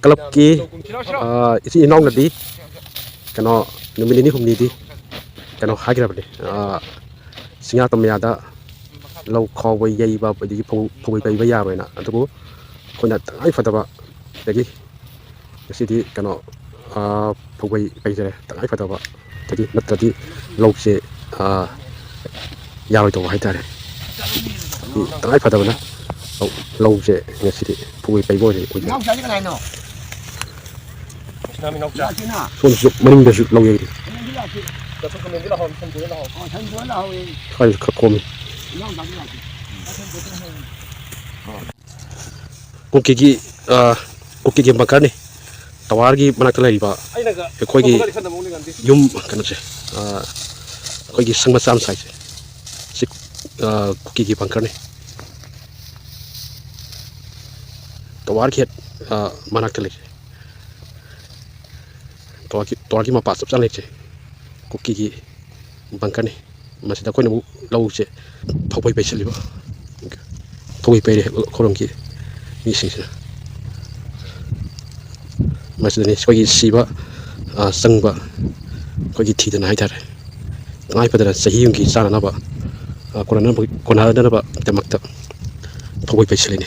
Kalapki isi inong na di kano numili ni humni di kano hagira bani singa tamyada lau khawai yai ba badi phawai bai ba ya bana adugo khona tangai fataba dagi sidi kano phawai bai jare tangai fataba dagi natradi lauche yaoi to haitare tangai fataba na lauche ngasidi phawai bai bo ni 손 머리 대주 라우에 칼 코미 고기기 막가네 타와르기 만나클 라이바 거기 윰 그노제 거기 상마삼 사이즈 식 고기기 방가네 타와르기 만나클 toaki ma pasap sang lekche kuki ki bangkani masida ko ne lau che phawai pai saliba phawai pai khorong ki mi sing sina masida ni soi siba sangba ko ki thidana hai thare ngai padara sahi yung ki sana na ba korana na ba temakta phawai pai salini